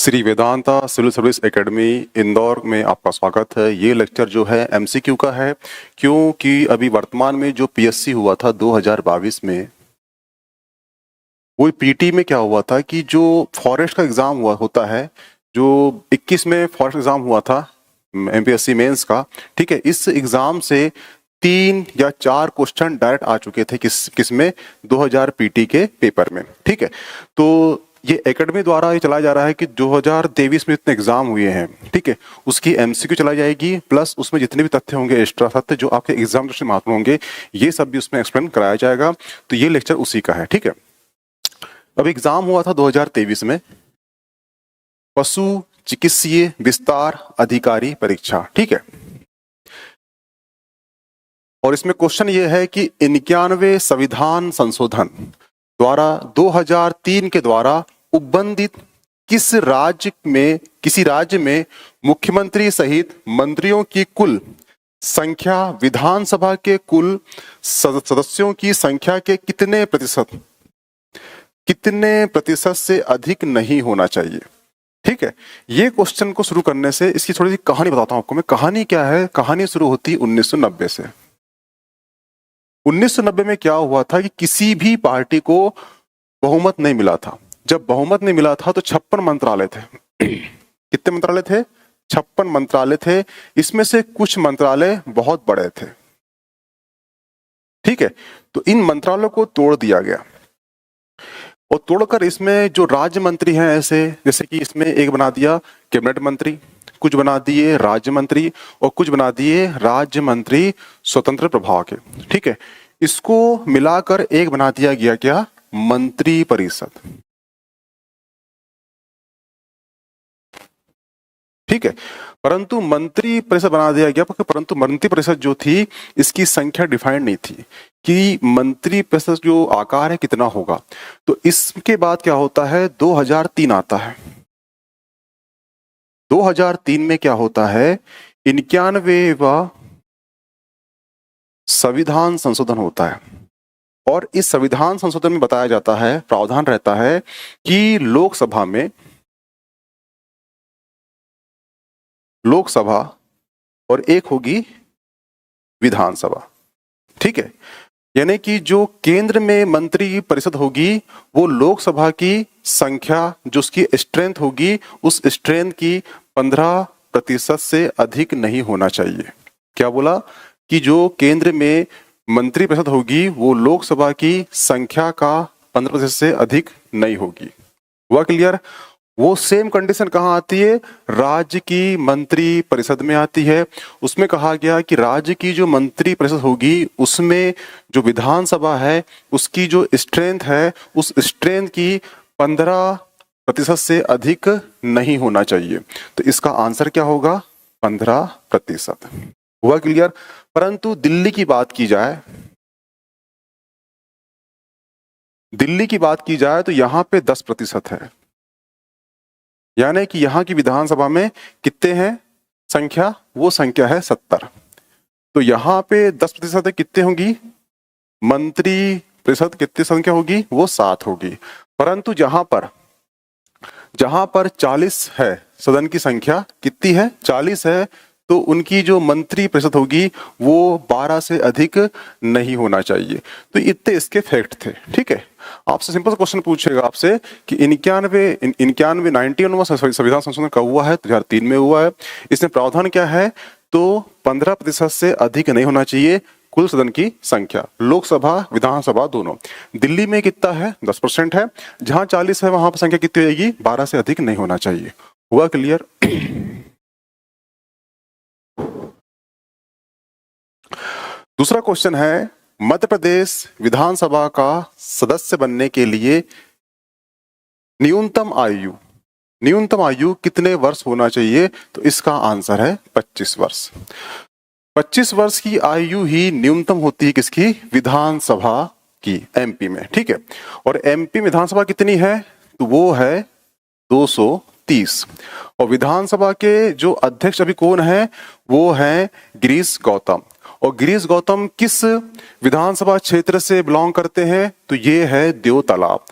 Shri Vedanta civil service academy Indore में आपका स्वागत है। ये लेक्चर जो है एमसीक्यू का है, क्योंकि अभी वर्तमान में जो पीएससी हुआ था 2022 में, वो पीटी में क्या हुआ था कि जो फॉरेस्ट का एग्जाम होता है, जो 21 में फॉरेस्ट एग्जाम हुआ था एमपीएससी मेंस का, ठीक है। इस एग्जाम से 3 या 4 क्वेश्चन डायरेक्ट आ चुके थे किस में 2000 पीटी के पेपर में, ठीक है। तो ये एकेडमी द्वारा ये चलाया जा रहा है कि 2023 में जितने एग्जाम हुए हैं, ठीक है, उसकी एमसीक्यू चलाई जाएगी, प्लस उसमें जितने भी तथ्य होंगे, एक्स्ट्रा तथ्य जो आपके एग्जाम दृष्टि महत्वपूर्ण होंगे, ये सब भी उसमें एक्सप्लेन कराया जाएगा। तो ये लेक्चर उसी का है, ठीक है। अब एग्जाम हुआ था 2023 में, पशु चिकित्सीय विस्तार अधिकारी परीक्षा, ठीक है। और इसमें क्वेश्चन ये है कि 91वें संविधान संशोधन द्वारा 2003 के द्वारा उपबंधित किसी राज्य में मुख्यमंत्री सहित मंत्रियों की कुल संख्या विधानसभा के कुल सदस्यों की संख्या के कितने प्रतिशत से अधिक नहीं होना चाहिए, ठीक है। ये क्वेश्चन को शुरू करने से इसकी थोड़ी सी कहानी बताता हूं आपको मैं। कहानी क्या है? कहानी शुरू होती 1990 से। 1990 में क्या हुआ था कि किसी भी पार्टी को बहुमत नहीं मिला था। जब बहुमत नहीं मिला था तो 56 मंत्रालय थे। कितने मंत्रालय थे? 56 मंत्रालय थे। इसमें से कुछ मंत्रालय बहुत बड़े थे, ठीक है। तो इन मंत्रालयों को तोड़ दिया गया और तोड़कर इसमें जो राज्य मंत्री हैं, ऐसे जैसे कि इसमें एक बना दिया कैबिनेट मंत्री, कुछ बना दिए राज्य मंत्री और कुछ बना दिए राज्य मंत्री स्वतंत्र प्रभाव के, ठीक है। इसको मिलाकर एक बना दिया गया क्या? मंत्री परिषद, ठीक है। परंतु मंत्री परिषद बना दिया गया, परंतु मंत्री परिषद जो थी इसकी संख्या डिफाइंड नहीं थी कि मंत्री परिषद जो आकार है कितना होगा। तो इसके बाद क्या होता है? 2003 आता है। 2003 में क्या होता है? 91वां संविधान संशोधन होता है और इस संविधान संशोधन में बताया जाता है, प्रावधान रहता है कि लोकसभा और एक होगी विधानसभा, ठीक है। यानी कि जो केंद्र में मंत्री परिषद होगी वो लोकसभा की संख्या, जो उसकी स्ट्रेंथ होगी, उस स्ट्रेंथ की 15% से अधिक नहीं होना चाहिए। क्या बोला? कि जो केंद्र में मंत्री परिषद होगी वो लोकसभा की संख्या का 15% से अधिक नहीं होगी। हुआ क्लियर? वो सेम कंडीशन कहाँ आती है? राज्य की मंत्री परिषद में आती है। उसमें कहा गया कि राज्य की जो मंत्री परिषद होगी उसमें जो विधानसभा है उसकी जो स्ट्रेंथ है उस स्ट्रेंथ की 15% से अधिक नहीं होना चाहिए। तो इसका आंसर क्या होगा? 15%। हुआ क्लियर? परंतु दिल्ली की बात की जाए तो यहां पे 10% है। यानी कि यहां की विधानसभा में कितने हैं संख्या? वो संख्या है 70। तो यहां पे 10% है, कितने होंगी? मंत्री परिषद कितनी संख्या होगी? वो 7 होगी। परंतु जहां पर 40 है, सदन की संख्या कितनी है? 40 है, तो उनकी जो मंत्री परिषद होगी वो 12 से अधिक नहीं होना चाहिए। तो इतने इसके फैक्ट थे, ठीक है। आपसे सिंपल सा क्वेश्चन पूछेगा आपसे कि 91वां संविधान संशोधन कब हुआ है? 2003 में हुआ है। इसमें प्रावधान क्या है? तो 15% से अधिक नहीं होना चाहिए कुल सदन की संख्या, लोकसभा विधानसभा दोनों। दिल्ली में कितना है? 10% है। जहां 40 है वहां पर संख्या कितनी होगी? 12 से अधिक नहीं होना चाहिए। हुआ क्लियर? दूसरा क्वेश्चन है, मध्य प्रदेश विधानसभा का सदस्य बनने के लिए न्यूनतम आयु कितने वर्ष होना चाहिए? तो इसका आंसर है 25 वर्ष। 25 वर्ष की आयु ही न्यूनतम होती है किसकी? विधानसभा की, एमपी में, ठीक है। और एमपी विधानसभा कितनी है? तो वो है 230। और विधानसभा के जो अध्यक्ष अभी कौन है? वो है गिरीश गौतम। और गिरीश गौतम किस विधानसभा क्षेत्र से बिलोंग करते हैं? तो ये है देव तालाब।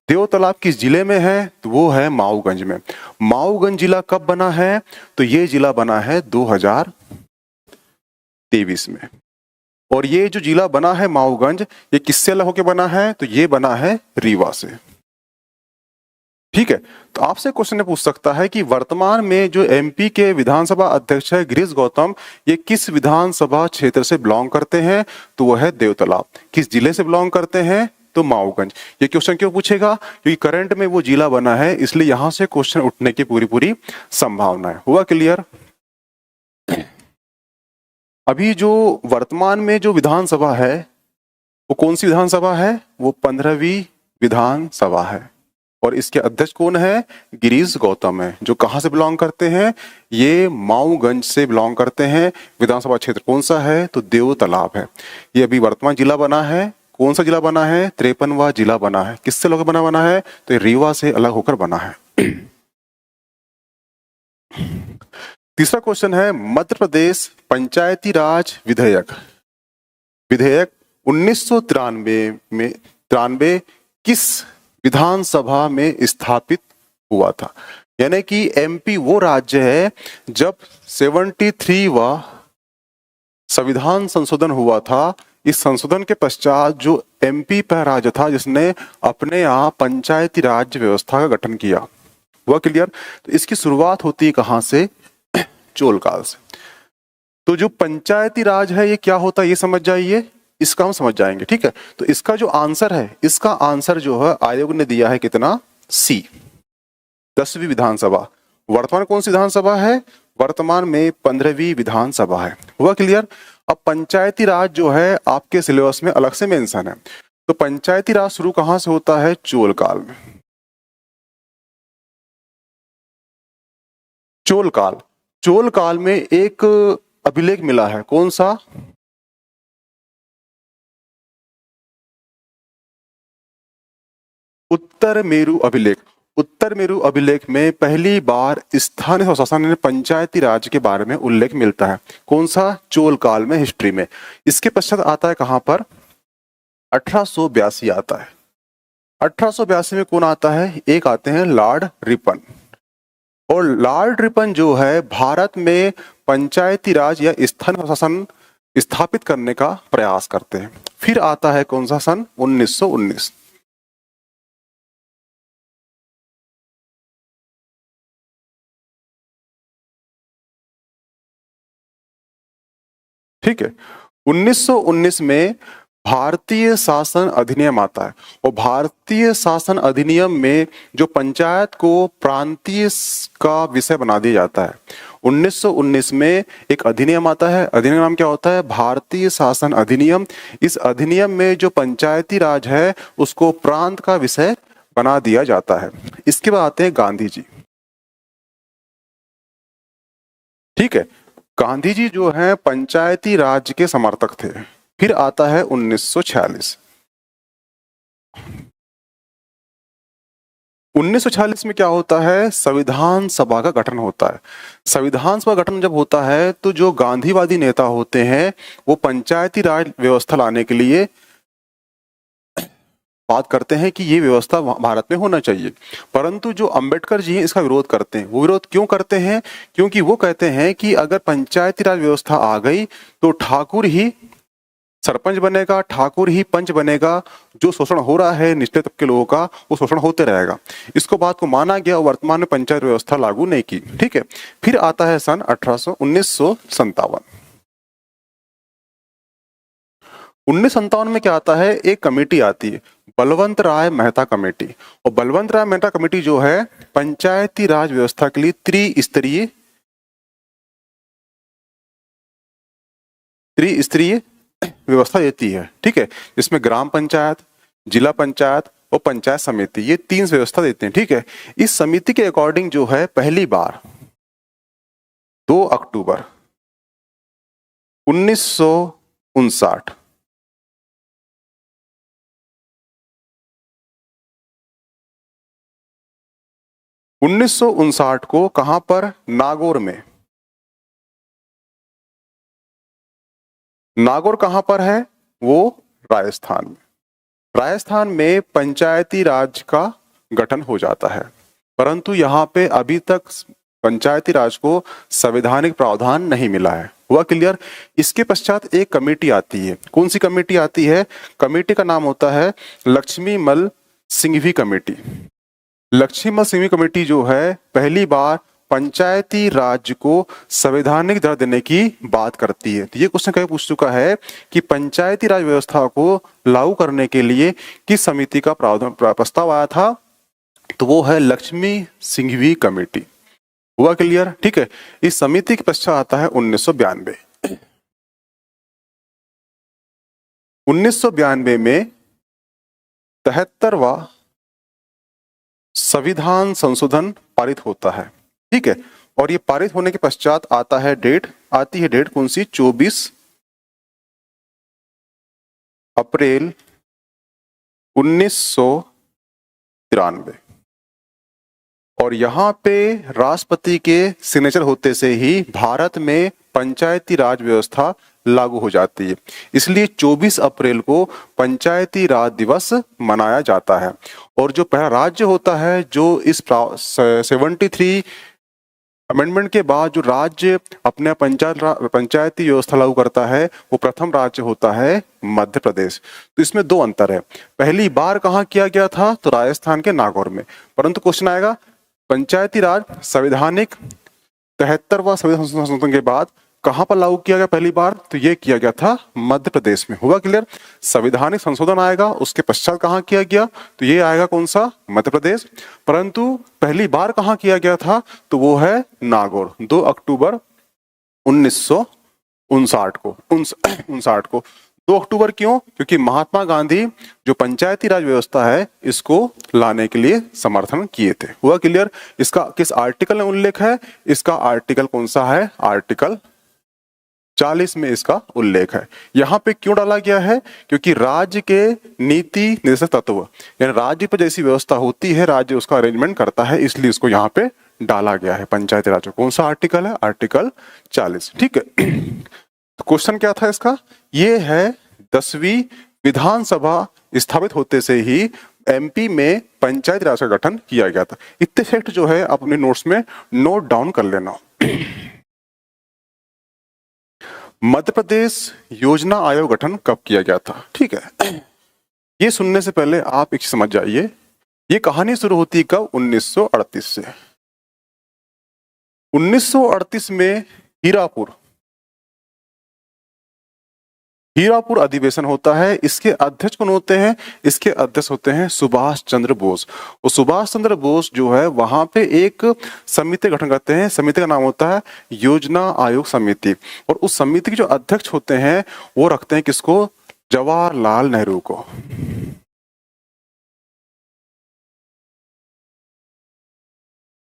देव तालाब किस जिले में है? तो वो है माऊगंज में। माऊगंज जिला कब बना है? तो ये जिला बना है 2023 में। और ये जो जिला बना है माऊगंज, ये किससे अलग होकर बना है? तो ये बना है रीवा से। ठीक है, तो आपसे क्वेश्चन पूछ सकता है कि वर्तमान में जो एमपी के विधानसभा अध्यक्ष है गिरीश गौतम, ये किस विधानसभा क्षेत्र से बिलोंग करते हैं? तो वो है देव तालाब। किस जिले से बिलोंग करते हैं? तो माऊगंज। ये क्वेश्चन क्यों पूछेगा? क्योंकि करंट में वो जिला बना है, इसलिए यहां से क्वेश्चन उठने की पूरी पूरी संभावना है। हुआ क्लियर? अभी जो वर्तमान में जो विधानसभा है वो कौन सी विधानसभा है? वो 15वीं विधानसभा है। और इसके अध्यक्ष कौन है? गिरीश गौतम है। जो कहां से बिलोंग करते हैं? ये माऊगंज से बिलोंग करते हैं। विधानसभा क्षेत्र कौन सा है? तो देव तालाब है। ये अभी वर्तमान जिला बना है। कौन सा जिला बना है? 53वां जिला बना है। किससे अलग बना है? तो रीवा से अलग होकर बना है। तीसरा क्वेश्चन है मध्य प्रदेश पंचायती राज विधेयक। विधेयक 1993 में 93 किस विधानसभा में स्थापित हुआ था? यानी कि एमपी वो राज्य है जब 73वां संविधान संशोधन हुआ था। इस संशोधन के पश्चात जो एमपी पहला राज्य था जिसने अपने यहाँ पंचायती राज व्यवस्था का गठन किया। हुआ क्लियर? तो इसकी शुरुआत होती है कहां से? चोल काल से। तो जो पंचायती राज है ये क्या होता है ये समझ जाइए, इसका हम समझ जाएंगे। ठीक है, तो इसका जो आंसर है, इसका आंसर जो है आयोग ने दिया है कितना? सी, 10वीं विधानसभा। वर्तमान कौन सी विधानसभा है? वर्तमान में 15वीं विधानसभा है। हुआ क्लियर? अब पंचायती राज जो है आपके सिलेबस में अलग से मेंशन है। तो पंचायती राज शुरू कहां से होता है? चोल काल में। चोल काल, चोल काल में एक अभिलेख मिला है। कौन सा? उत्तर मेरु अभिलेख। उत्तर मेरु अभिलेख में पहली बार स्थानीय स्वशासन ने पंचायती राज के बारे में उल्लेख मिलता है। कौन सा? चोल काल में, हिस्ट्री में। इसके पश्चात आता है कहां पर? 1882 आता है। 1882 में कौन आता है? एक आते हैं लॉर्ड रिपन। और लॉर्ड रिपन जो है भारत में पंचायती राज या स्थानीय स्वशासन स्थापित करने का प्रयास करते हैं। फिर आता है कौन सा सन? 1919। ठीक है, 1919 में भारतीय शासन अधिनियम आता है। और भारतीय शासन अधिनियम में जो पंचायत को प्रांतीय का विषय बना दिया जाता है। 1919 में एक अधिनियम आता है। अधिनियम नाम क्या होता है? भारतीय शासन अधिनियम। इस अधिनियम में जो पंचायती राज है उसको प्रांत का विषय बना दिया जाता है। इसके बाद आते हैं गांधी जी। ठीक है, गांधी जी जो है पंचायती राज के समर्थक थे। फिर आता है 1946। 1946 में क्या होता है? संविधान सभा का गठन होता है। संविधान सभा गठन जब होता है तो जो गांधीवादी नेता होते हैं वो पंचायती राज व्यवस्था लाने के लिए बात करते हैं कि ये व्यवस्था भारत में होना चाहिए। परंतु जो अंबेडकर जी हैं इसका विरोध करते हैं। वो विरोध क्यों करते हैं? क्योंकि वो कहते हैं कि अगर पंचायती राज व्यवस्था आ गई तो ठाकुर ही सरपंच बनेगा, ठाकुर ही पंच बनेगा। जो शोषण हो रहा है निचले तबके लोगों का, वो शोषण होते रहेगा। इसको बात को माना गया और वर्तमान में पंचायत व्यवस्था लागू नहीं की। ठीक है, फिर आता है सन 1957। 1957 में क्या आता है? एक कमेटी आती है, बलवंत राय मेहता कमेटी। और बलवंत राय मेहता कमेटी जो है पंचायती राज व्यवस्था के लिए त्रिस्तरीय व्यवस्था देती है। ठीक है, इसमें ग्राम पंचायत, जिला पंचायत और पंचायत समिति, ये 3 व्यवस्था देते हैं। ठीक है, इस समिति के अकॉर्डिंग जो है पहली बार 2 अक्टूबर 1959 1959 को कहां पर? नागौर में। नागौर कहां पर है? वो राजस्थान में। राजस्थान में पंचायती राज का गठन हो जाता है, परंतु यहाँ पे अभी तक पंचायती राज को संवैधानिक प्रावधान नहीं मिला है। हुआ क्लियर? इसके पश्चात एक कमेटी आती है। कौन सी कमेटी आती है? कमेटी का नाम होता है लक्ष्मीमल सिंघवी कमेटी। लक्ष्मीमल सिंघवी कमेटी जो है पहली बार पंचायती राज को संवैधानिक दर्जा देने की बात करती है। तो ये क्वेश्चन कहीं पूछ चुका है कि पंचायती राज व्यवस्था को लागू करने के लिए किस समिति का प्रस्ताव आया था? तो वो है लक्ष्मी सिंघवी कमेटी। हुआ क्लियर? ठीक है। इस समिति के पश्चात आता है 1992। 1992 में 73वां संविधान संशोधन पारित होता है। ठीक है। और ये पारित होने के पश्चात आती है डेट कौन सी? 24 अप्रैल 1993। और यहाँ पे राष्ट्रपति के सिग्नेचर होते से ही भारत में पंचायती राज व्यवस्था लागू हो जाती है। इसलिए 24 अप्रैल को पंचायती राज दिवस मनाया जाता है। और जो पहला राज्य होता है जो इस 73 अमेंडमेंट के बाद जो राज्य अपने पंचायती व्यवस्था लागू करता है वो प्रथम राज्य होता है मध्य प्रदेश। तो इसमें दो अंतर है। पहली बार कहाँ किया गया था? तो राजस्थान के नागौर में। परंतु क्वेश्चन आएगा पंचायती राज संवैधानिक 73वां संविधान संशोधन के बाद कहां पर लागू किया गया पहली बार? तो ये किया गया था मध्य प्रदेश में। हुआ क्लियर? संवैधानिक संशोधन आएगा, उसके पश्चात कहां किया गया? तो ये आएगा कौन सा? मध्य प्रदेश। परंतु पहली बार कहां किया गया था? तो वो है नागौर, 2 अक्टूबर 1959 को। 2 अक्टूबर क्यों? क्योंकि महात्मा गांधी जो पंचायती राज व्यवस्था है इसको लाने के लिए समर्थन किए थे। हुआ क्लियर? इसका किस आर्टिकल में उल्लेख है? इसका आर्टिकल कौन सा है? आर्टिकल 40 में इसका उल्लेख है। यहाँ पे क्यों डाला गया है? क्योंकि राज्य के नीति निर्देशक तत्व यानी राज्य पर जैसी व्यवस्था होती है राज्य उसका अरेंजमेंट करता है, इसलिए इसको यहाँ पे डाला गया है पंचायती राज। कौन सा आर्टिकल है? आर्टिकल 40। ठीक है। तो क्वेश्चन क्या था इसका? ये है 10वीं विधानसभा स्थापित होते से ही एमपी में पंचायती राज का गठन किया गया था। इतने फैक्ट जो है आप अपने नोट्स में नोट डाउन कर लेना। मध्य प्रदेश योजना आयोग गठन कब किया गया था? ठीक है। ये सुनने से पहले आप एक समझ जाइए, ये कहानी शुरू होती है कब? 1938 से। 1938 में हीरापुर अधिवेशन होता है। इसके अध्यक्ष कौन होते हैं? इसके अध्यक्ष होते हैं सुभाष चंद्र बोस। और सुभाष चंद्र बोस जो है वहां पे एक समिति गठन करते हैं। समिति का नाम होता है योजना आयोग समिति। और उस समिति के जो अध्यक्ष होते हैं वो रखते हैं किसको? जवाहरलाल नेहरू को।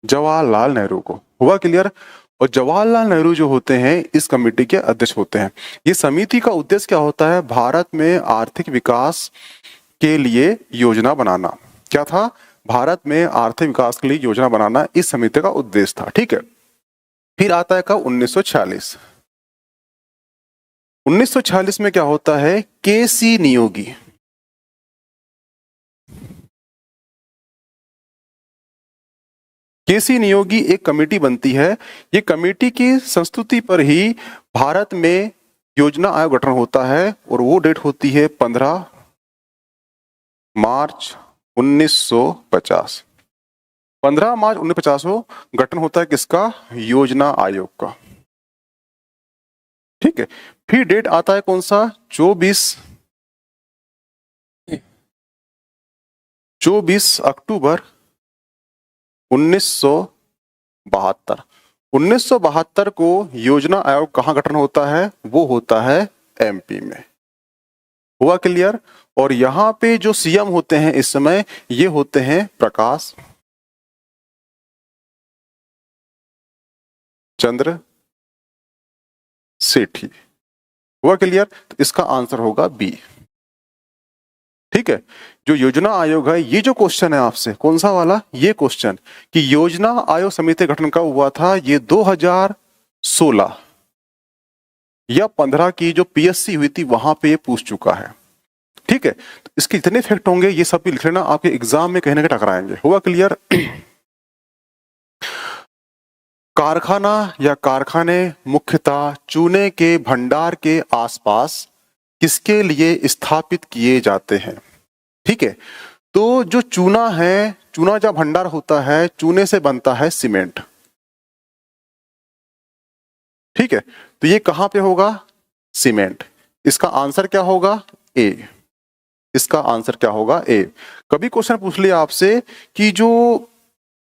जवाहरलाल नेहरू को। हुआ क्लियर? और जवाहरलाल नेहरू जो होते हैं इस कमेटी के अध्यक्ष होते हैं। ये समिति का उद्देश्य क्या होता है? भारत में आर्थिक विकास के लिए योजना बनाना। क्या था? भारत में आर्थिक विकास के लिए योजना बनाना इस समिति का उद्देश्य था। ठीक है। फिर आता है कब? 1946। 1946 में क्या होता है? केसी नियोगी एक कमेटी बनती है। ये कमेटी की संस्तुति पर ही भारत में योजना आयोग गठन होता है और वो डेट होती है 15 मार्च 1950। 15 मार्च 1950 को गठन होता है किसका? योजना आयोग का। ठीक है। फिर डेट आता है कौन सा? 24 अक्टूबर 1972। 1972 को योजना आयोग कहां गठन होता है? वो होता है एमपी में। हुआ क्लियर? और यहां पे जो सीएम होते हैं इस समय ये होते हैं प्रकाश चंद्र सेठी। हुआ क्लियर? तो इसका आंसर होगा बी। ठीक है। जो योजना आयोग है, ये जो क्वेश्चन है आपसे कौन सा वाला? ये क्वेश्चन कि योजना आयोग समिति गठन कब हुआ था, ये 2016 या 15 की जो पीएससी हुई थी वहां पे ये पूछ चुका है। ठीक है। तो इसके इतने इफेक्ट होंगे, ये सब भी लिख लेना, आपके एग्जाम में कहीं ना कहीं टकराएंगे। हुआ क्लियर? कारखाना या कारखाने मुख्यतः चूने के भंडार के आसपास किसके लिए स्थापित किए जाते हैं? ठीक है, तो जो चूना है, चूना जब भंडार होता है, चूने से बनता है सीमेंट। ठीक है, तो ये कहां पे होगा? सीमेंट। इसका आंसर क्या होगा? ए। इसका आंसर क्या होगा? ए। कभी क्वेश्चन पूछ लिया आपसे कि जो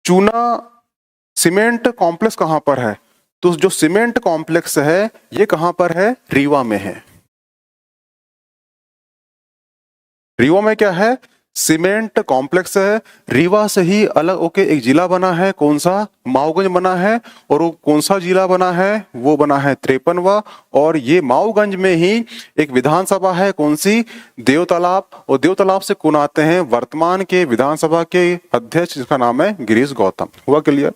चूना सीमेंट कॉम्प्लेक्स कहां पर है, तो जो सीमेंट कॉम्प्लेक्स है ये कहां पर है? रीवा में है। रीवा में क्या है? सीमेंट कॉम्प्लेक्स है। रीवा से ही अलग होके एक जिला बना है, कौन सा? माऊगंज बना है। और वो कौन सा जिला बना है? वो बना है 53वां। और ये माऊगंज में ही एक विधानसभा है, कौन सी? देवतालाब। और देवतालाब से कौन आते हैं? वर्तमान के विधानसभा के अध्यक्ष, जिसका नाम है गिरीश गौतम। हुआ क्लियर?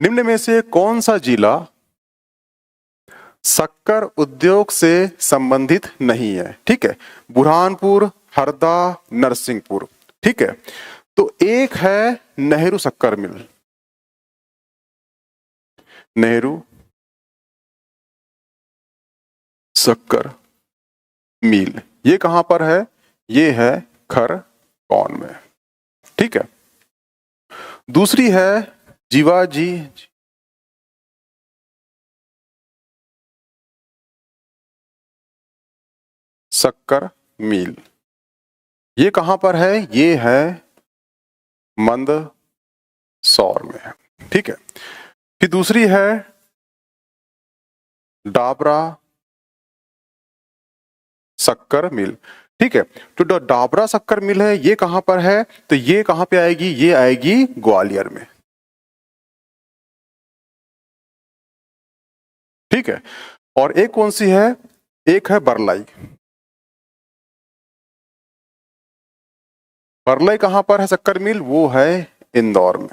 निम्न में से कौन सा जिला शक्कर उद्योग से संबंधित नहीं है? ठीक है, बुरहानपुर, हरदा, नरसिंहपुर। ठीक है, तो एक है नेहरू शक्कर मिल। नेहरू शक्कर मिल ये कहां पर है? ये है खरगोन में। ठीक है, दूसरी है जीवाजी शक्कर मिल। ये कहां पर है? ये है मंदसौर में। ठीक है, फिर दूसरी है डाबरा शक्कर मिल। ठीक है, तो जो डाबरा शक्कर मिल है ये कहां पर है? तो ये कहां पे आएगी? ये आएगी ग्वालियर में। ठीक है, और एक कौन सी है? एक है बरलाई। बरलाई कहां पर है शक्कर मिल? वो है इंदौर में।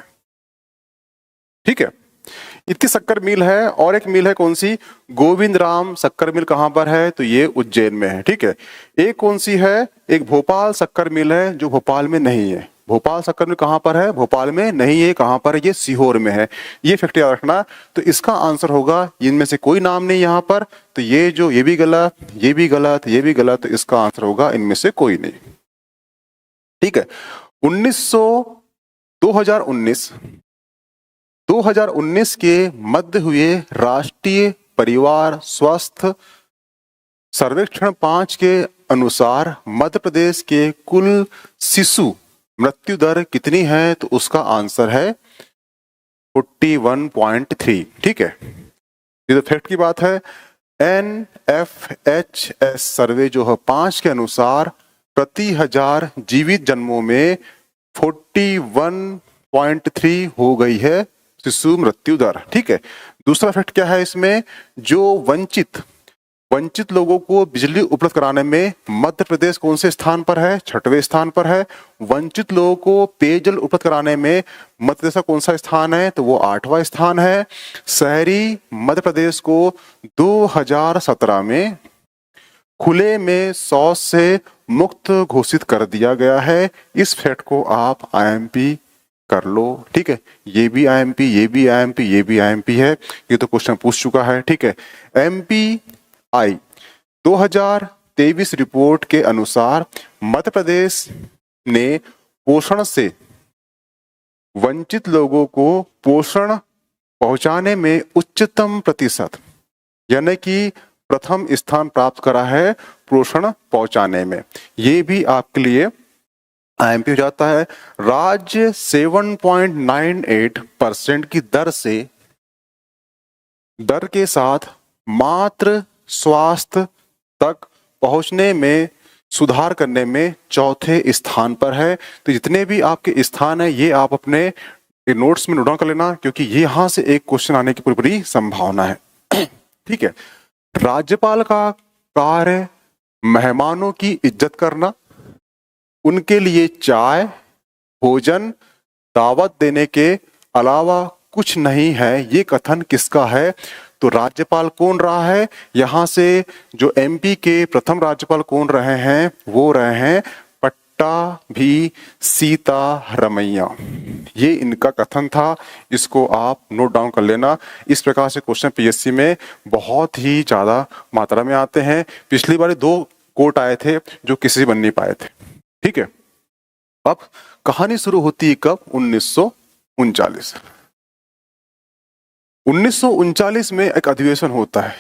ठीक है, इतनी शक्कर मिल है। और एक मिल है कौन सी? गोविंद राम शक्कर मिल। कहां पर है? तो ये उज्जैन में है। ठीक है, एक कौन सी है? एक भोपाल शक्कर मिल है, जो भोपाल में नहीं है। भोपाल शक्कर मिल कहां पर है? भोपाल में नहीं है। कहां पर है? ये सीहोर में है। ये फैक्ट याद रखना। तो इसका आंसर होगा, इनमें से कोई नाम नहीं यहां पर, तो ये जो ये भी गलत, ये भी गलत, ये भी गलत, तो इसका आंसर होगा इनमें से कोई नहीं। ठीक है, 2019 के मध्य हुए राष्ट्रीय परिवार स्वास्थ्य सर्वेक्षण 5 के अनुसार मध्य प्रदेश के कुल शिशु मृत्यु दर कितनी है? तो उसका आंसर है 41.3। ठीक है, ये तो फैक्ट की बात है। NFHS सर्वे जो है 5 के अनुसार प्रति 1000 जीवित जन्मों में 41.3 हो गई है शिशु मृत्यु दर। ठीक है, दूसरा फैक्ट क्या है इसमें? जो वंचित लोगों को बिजली उपलब्ध कराने में मध्य प्रदेश कौन से स्थान पर है? 6वें स्थान पर है। वंचित लोगों को पेयजल उपलब्ध कराने में मध्य प्रदेश का कौन सा स्थान है? तो वो 8वां स्थान है। शहरी मध्य प्रदेश को 2017 में खुले में शौच से मुक्त घोषित कर दिया गया है। इस फैक्ट को आप IMP कर लो। ठीक है, ये भी IMP, ये भी IMP, ये भी IMP है। ये तो क्वेश्चन पूछ चुका है। ठीक है, MPI 2023 रिपोर्ट के अनुसार मध्य प्रदेश ने पोषण से वंचित लोगों को पोषण पहुंचाने में उच्चतम प्रतिशत यानी कि प्रथम स्थान प्राप्त करा है पोषण पहुंचाने में। ये भी आपके लिए IMP हो जाता है। राज्य 7.98% की दर के साथ मातृ स्वास्थ्य तक पहुंचने में सुधार करने में 4थे स्थान पर है। तो जितने भी आपके स्थान है ये आप अपने नोट्स में नोट डाउन कर लेना, क्योंकि ये यहां से एक क्वेश्चन आने की पूरी संभावना है। ठीक है, राज्यपाल का कार्य मेहमानों की इज्जत करना, उनके लिए चाय, भोजन, दावत देने के अलावा कुछ नहीं है। ये कथन किसका है? तो राज्यपाल कौन रहा है? यहां से जो एमपी के प्रथम राज्यपाल कौन रहे हैं? वो रहे हैं पट्टाभी सीतारमैया। ये इनका कथन था, इसको आप नोट डाउन कर लेना। इस प्रकार से क्वेश्चन पीएससी में बहुत ही ज्यादा मात्रा में आते हैं। पिछली बार 2 कोट आए थे जो किसी से बन नहीं पाए थे। ठीक है, अब कहानी शुरू होती है कब? 1939। 1939 में एक अधिवेशन होता है,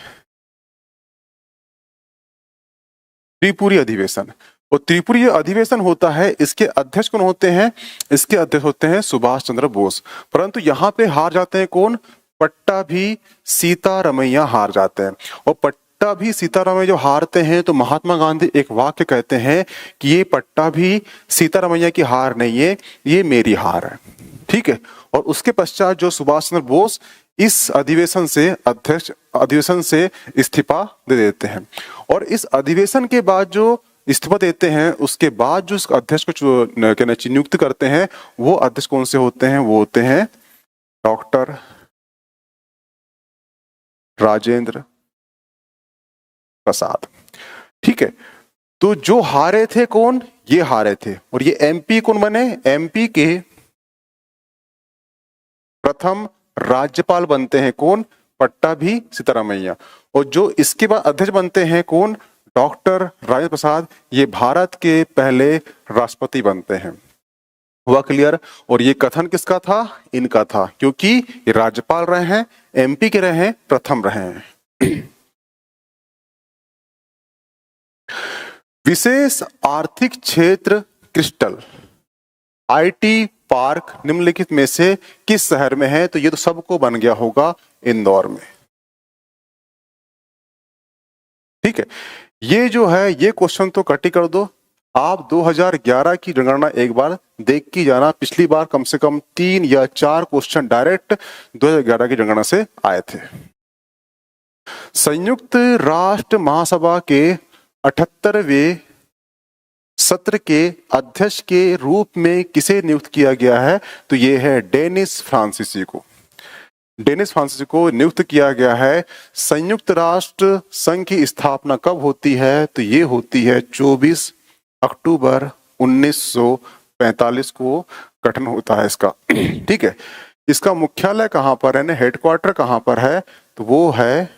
त्रिपुरी अधिवेशन। और त्रिपुरी अधिवेशन होता है, इसके अध्यक्ष कौन होते हैं? इसके अध्यक्ष होते हैं सुभाष चंद्र बोस। परंतु यहाँ पे हार जाते हैं कौन? पट्टाभी सीतारमैया हार जाते हैं। और पट्टाभी सीतारमैया जो हारते हैं तो महात्मा गांधी एक वाक्य कहते हैं कि ये पट्टाभी सीतारमैया की हार नहीं है, ये मेरी हार है। ठीक है, और उसके पश्चात जो सुभाष चंद्र बोस इस अधिवेशन से इस्तीफा दे देते हैं। और इस अधिवेशन के बाद जो इस्तीफा देते हैं, उसके बाद जो अध्यक्ष को नियुक्त करते हैं, वो अध्यक्ष कौन से होते हैं? वो होते हैं डॉक्टर राजेंद्र प्रसाद। ठीक है, तो जो हारे थे कौन? ये हारे थे। और ये एमपी कौन बने? एमपी के प्रथम राज्यपाल बनते हैं कौन? पट्टाभी सीतारमैया। और जो इसके बाद अध्यक्ष बनते हैं कौन? डॉक्टर राजेंद्र प्रसाद। ये भारत के पहले राष्ट्रपति बनते हैं। हुआ क्लियर? और ये कथन किसका था? इनका था, क्योंकि ये राज्यपाल रहे हैं, एमपी के रहे हैं, प्रथम रहे हैं। विशेष आर्थिक क्षेत्र क्रिस्टल आईटी पार्क निम्नलिखित में से किस शहर में है? तो ये तो सबको बन गया होगा, इंदौर में। ठीक है, ये जो है ये क्वेश्चन तो कटी कर दो। आप 2011 की जनगणना एक बार देख के जाना। पिछली बार कम से कम 3 या 4 क्वेश्चन डायरेक्ट 2011 की जनगणना से आए थे। संयुक्त राष्ट्र महासभा के 78वें सत्र के अध्यक्ष के रूप में किसे नियुक्त किया गया है? तो ये है डेनिस फ्रांसीसी को। डेनिस फ्रांसीसी को नियुक्त किया गया है। संयुक्त राष्ट्र संघ की स्थापना कब होती है? तो ये होती है 24 अक्टूबर 1945 को गठन होता है इसका। ठीक है, इसका मुख्यालय कहां पर है? हेडक्वार्टर कहां पर है? तो वो है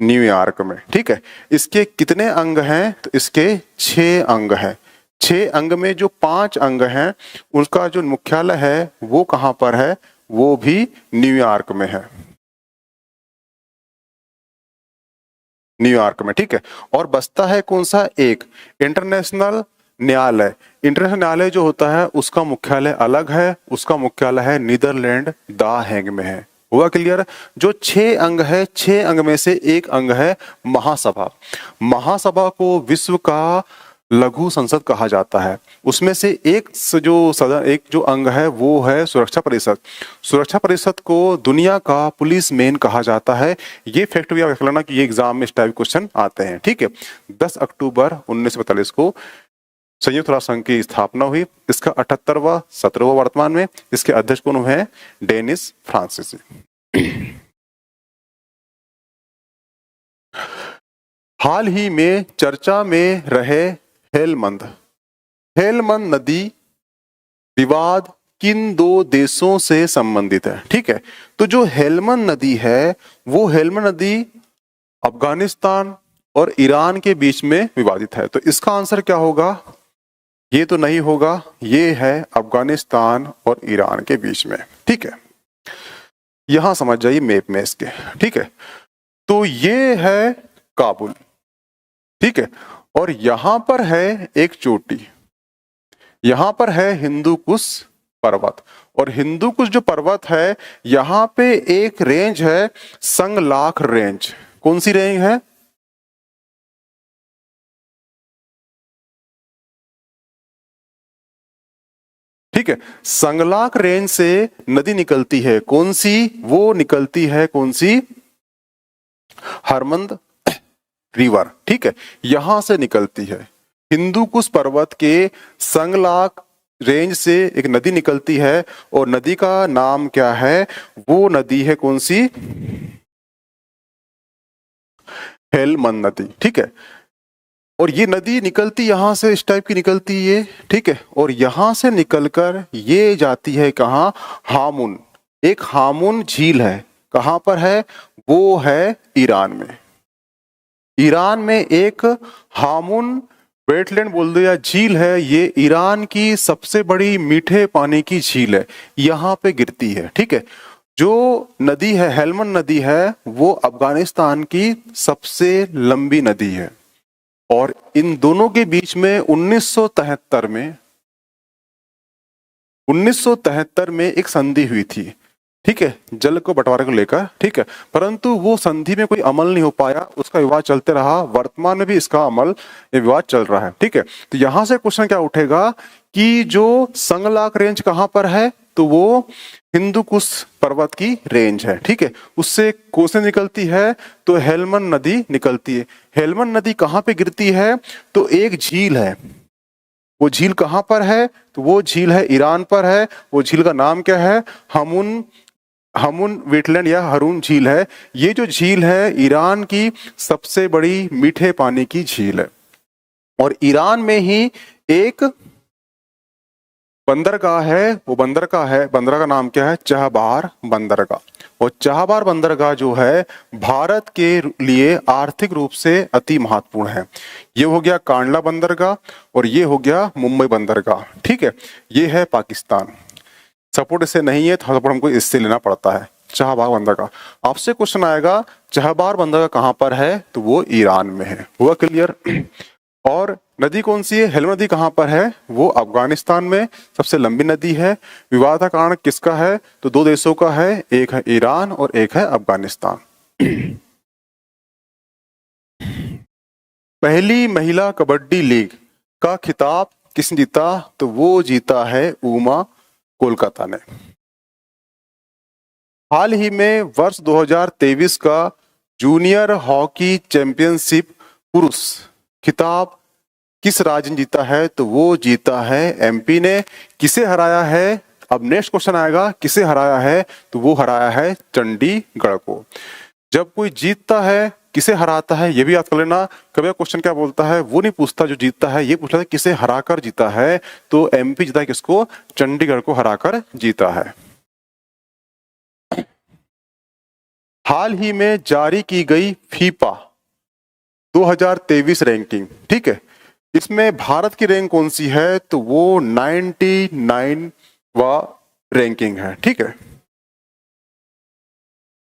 न्यूयॉर्क में। ठीक है, इसके कितने अंग हैं? तो इसके 6 अंग हैं। 6 अंग में जो 5 अंग हैं उसका जो मुख्यालय है वो कहां पर है? वो भी न्यूयॉर्क में है, न्यूयॉर्क में। ठीक है, और बचता है कौन सा? एक इंटरनेशनल न्यायालय। इंटरनेशनल न्यायालय जो होता है उसका मुख्यालय अलग है, उसका मुख्यालय है नीदरलैंड द हेग में है। हुआ क्लियर? जो 6 अंग है, 6 अंग में से एक अंग है महासभा। महासभा को विश्व का लघु संसद कहा जाता है। उसमें से एक जो अंग है वो है सुरक्षा परिषद। सुरक्षा परिषद को दुनिया का पुलिस मेन कहा जाता है। ये फैक्ट भी आप रख लेना कि ये एग्जाम में इस टाइप क्वेश्चन आते हैं। ठीक है, 10 अक्टूबर 1945 को संयुक्त राष्ट्र संघ की स्थापना हुई। इसका 78वां सत्र हुआ वर्तमान में। इसके अध्यक्ष कौन है? डेनिस फ्रांसीसी। हाल ही में चर्चा में रहे हेलमंद नदी विवाद किन 2 देशों से संबंधित है? ठीक है, तो जो हेलमंद नदी है वो हेलमंद नदी अफगानिस्तान और ईरान के बीच में विवादित है। तो इसका आंसर क्या होगा? ये तो नहीं होगा, ये है अफगानिस्तान और ईरान के बीच में। ठीक है, यहां समझ जाइए मैप में इसके। ठीक है, तो ये है काबुल। ठीक है, और यहां पर है एक चोटी, यहां पर है हिंदू कुश पर्वत। और हिंदू कुश जो पर्वत है यहां पे एक रेंज है संगलाख रेंज। कौन सी रेंज है? ठीक है, संगलाख रेंज से नदी निकलती है। कौन सी? वो निकलती है कौन सी? हरमंद रिवर। ठीक है, यहां से निकलती है। हिंदू कुश पर्वत के संगलाख रेंज से एक नदी निकलती है और नदी का नाम क्या है? वो नदी है कौन सी? हेलमंद नदी, ठीक है। और ये नदी निकलती यहां से, इस टाइप की निकलती है ये, ठीक है। और यहां से निकलकर ये जाती है कहाँ, हामुन। एक हामुन झील है, कहां पर है, वो है ईरान में। ईरान में एक हामुन वेटलैंड बोल दो या झील है, ये ईरान की सबसे बड़ी मीठे पानी की झील है, यहाँ पे गिरती है, ठीक है। जो नदी है, हेलमंद नदी है, वो अफगानिस्तान की सबसे लंबी नदी है। और इन दोनों के बीच में 1973 में एक संधि हुई थी, ठीक है, जल को बंटवारे को लेकर, ठीक है। परंतु वो संधि में कोई अमल नहीं हो पाया, उसका विवाद चलते रहा। वर्तमान में भी इसका अमल, ये विवाद चल रहा है, ठीक है। तो यहां से क्वेश्चन क्या उठेगा कि जो संगलाक रेंज कहां पर है, तो वो हिंदू कुश पर्वत की रेंज है, ठीक है। उससे कोसे निकलती है, तो हेलमंद नदी निकलती है। हेलमंद नदी कहां पे गिरती है, तो एक झील है, वो झील कहां पर है, तो वो झील है ईरान पर है। वो झील का नाम क्या है, हामुन, हामुन वेटलैंड या हरून झील है। ये जो झील है ईरान की सबसे बड़ी मीठे पानी की झील है। और ईरान में ही एक बंदरगाह है, वो बंदरगाह का नाम क्या है, चहबार बंदरगाह। और चहबार बंदरगाह जो है भारत के लिए आर्थिक रूप से अति महत्वपूर्ण है। ये हो गया कांडला बंदरगाह और ये हो गया मुंबई बंदरगाह, ठीक है। ये है पाकिस्तान। सपोर्ट इससे नहीं है तो सपोर्ट हमको इससे लेना पड़ता है। चहबार बंदरगाह, आपसे क्वेश्चन आएगा चहबार बंदरगाह कहां पर है, तो वो ईरान में है। हुआ क्लियर। और नदी कौन सी है, हेलमंद नदी कहां पर है, वो अफगानिस्तान में सबसे लंबी नदी है। विवाद का कारण किसका है, तो दो देशों का है, एक है ईरान और एक है अफगानिस्तान। पहली महिला कबड्डी लीग का खिताब किसने जीता, तो वो जीता है उमा कोलकाता ने। हाल ही में वर्ष 2023 का जूनियर हॉकी चैंपियनशिप पुरुष खिताब किस राज्य ने जीता है, तो वो जीता है एमपी ने। किसे हराया है, अब नेक्स्ट क्वेश्चन आएगा, किसे हराया है, तो वो हराया है चंडीगढ़ को। जब कोई जीतता है किसे हराता है, ये भी याद कर लेना। कभी क्वेश्चन क्या बोलता है, वो नहीं पूछता जो जीतता है, ये पूछता है किसे हराकर जीता है। तो एमपी जीता है किसको, चंडीगढ़ को हराकर जीता है। हाल ही में जारी की गई फीफा 2023 रैंकिंग, ठीक है, इसमें भारत की रैंक कौन सी है, तो वो 99वां रैंकिंग है, ठीक है।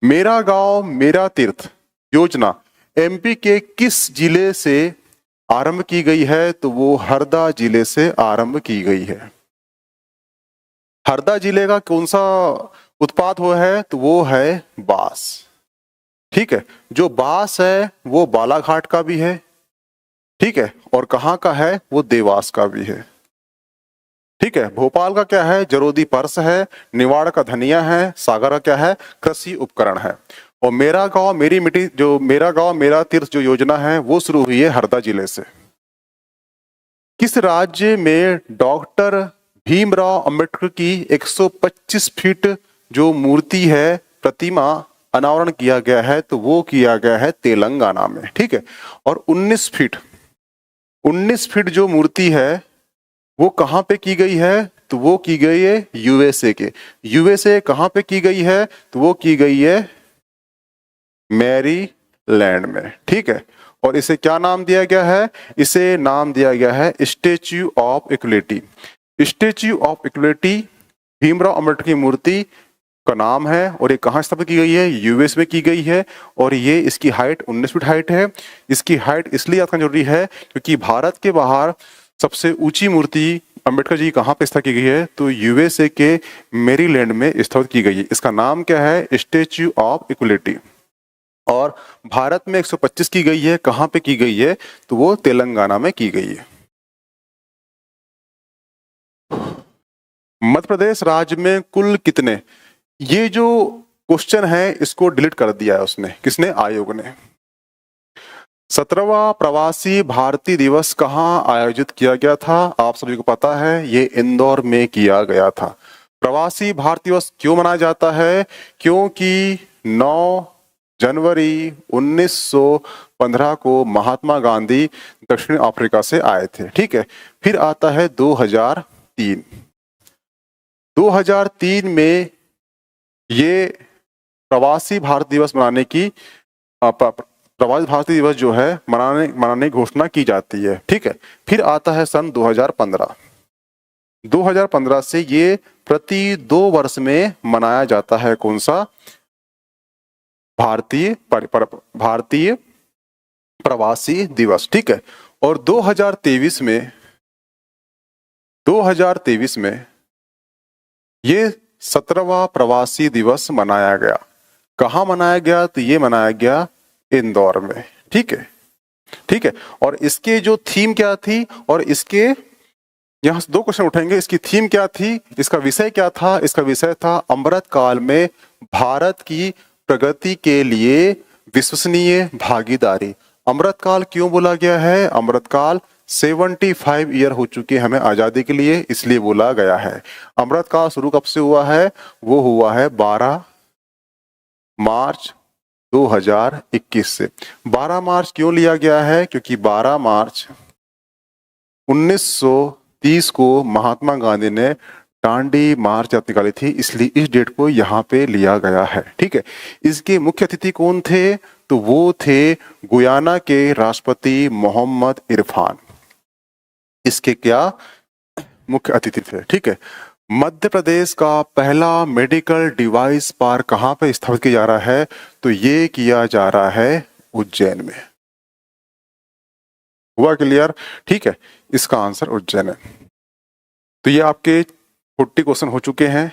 मेरा गांव मेरा तीर्थ योजना एमपी के किस जिले से आरंभ की गई है, तो वो हरदा जिले से आरंभ की गई है। हरदा जिले का कौन सा उत्पाद हुआ है, तो वो है बांस, ठीक है। जो बांस है वो बालाघाट का भी है, ठीक है, और कहाँ का है, वो देवास का भी है, ठीक है। भोपाल का क्या है, जरोदी पर्स है। निवाड़ का धनिया है। सागर का क्या है, कृषि उपकरण है। और मेरा गांव मेरी मिट्टी, जो मेरा गांव मेरा तीर्थ जो योजना है वो शुरू हुई है हरदा जिले से। किस राज्य में डॉक्टर भीमराव अंबेडकर की 125 फीट जो मूर्ति है, प्रतिमा अनावरण किया गया है, तो वो किया गया है तेलंगाना में, ठीक है। और 19 फीट जो मूर्ति है वो कहां पे की गई है, तो वो की गई है यूएसए के। यूएसए कहां पे की गई है, तो वो की गई है मैरीलैंड में, ठीक है। और इसे क्या नाम दिया गया है, इसे नाम दिया गया है statue of equality. Statue of equality Bhimrao Ambedkar की मूर्ति का नाम है। और ये कहाँ स्थापित की गई है, यूएस में की गई है। और ये इसकी हाइट 19 फीट हाइट है। इसकी हाइट इसलिए याद करना जरूरी है क्योंकि भारत के बाहर सबसे ऊंची मूर्ति अंबेडकर जी कहाँ पे स्थापित की गई है, तो यूएसए के मैरीलैंड में स्थापित की गई है। इसका नाम क्या है, स्टैच्यू ऑफ इक्वलिटी। और भारत में 125 की गई है, कहां पे की गई है, तो वो तेलंगाना में की गई है। मध्य प्रदेश राज्य में कुल कितने, ये जो क्वेश्चन है इसको डिलीट कर दिया है उसने, किसने, आयोग ने। 17वां प्रवासी भारतीय दिवस कहाँ आयोजित किया गया था, आप सभी को पता है, ये इंदौर में किया गया था। प्रवासी भारतीय दिवस क्यों मनाया जाता है, क्योंकि 9 जनवरी 1915 को महात्मा गांधी दक्षिण अफ्रीका से आए थे। ठीक है, फिर आता है 2003। 2003 में ये प्रवासी भारत दिवस मनाने की प्रवासी भारतीय दिवस जो है मनाने की घोषणा की जाती है। ठीक है, फिर आता है सन 2015। 2015 से ये प्रति 2 वर्ष में मनाया जाता है। कौन सा? भारतीय प्रवासी दिवस। ठीक है, और 2023 में ये 17वां प्रवासी दिवस मनाया गया। कहाँ मनाया गया? तो ये मनाया गया इंदौर में। ठीक है, ठीक है। और इसके जो थीम क्या थी, और इसके यहाँ 2 क्वेश्चन उठेंगे। इसकी थीम क्या थी, इसका विषय क्या था? इसका विषय था अमृत काल में भारत की प्रगति के लिए विश्वसनीय भागीदारी। अमृत काल क्यों बोला गया है? अमृत काल 75 ईयर हो चुके हमें आजादी के लिए, इसलिए बोला गया है। अमृत काल शुरू कब से हुआ है? वो हुआ है 12 मार्च 2021 से। 12 मार्च क्यों लिया गया है? क्योंकि 12 मार्च 1930 को महात्मा गांधी ने दांडी मार्च यात्रा निकाली थी, इसलिए इस डेट को यहाँ पे लिया गया है। ठीक है, इसके मुख्य अतिथि कौन थे? तो वो थे गुयाना के राष्ट्रपति मोहम्मद इरफान। इसके क्या मुख्य अतिथि थे। ठीक है, मध्य प्रदेश का पहला मेडिकल डिवाइस पार्क कहाँ पे स्थापित किया जा रहा है? तो ये किया जा रहा है उज्जैन में। हुआ क्लियर? ठीक है, इसका आंसर उज्जैन है। तो ये आपके 40 क्वेश्चन हो चुके हैं।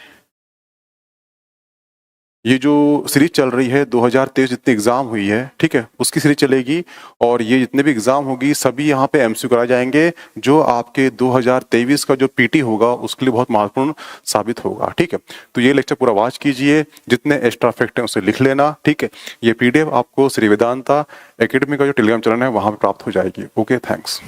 ये जो सीरीज चल रही है 2023 जितनी एग्जाम हुई है, ठीक है, उसकी सीरीज चलेगी, और ये जितने भी एग्जाम होगी सभी यहाँ पे एमसीक्यू कराए जाएंगे, जो आपके 2023 का जो पीटी होगा उसके लिए बहुत महत्वपूर्ण साबित होगा। ठीक है, तो ये लेक्चर पूरा वॉच कीजिए, जितने एक्स्ट्रा फैक्ट हैं उसे लिख लेना। ठीक है, ये पीडीएफ आपको श्री वेदांता एकेडमी का जो टेलीग्राम चैनल है वहां पर प्राप्त हो जाएगी। Okay, thanks.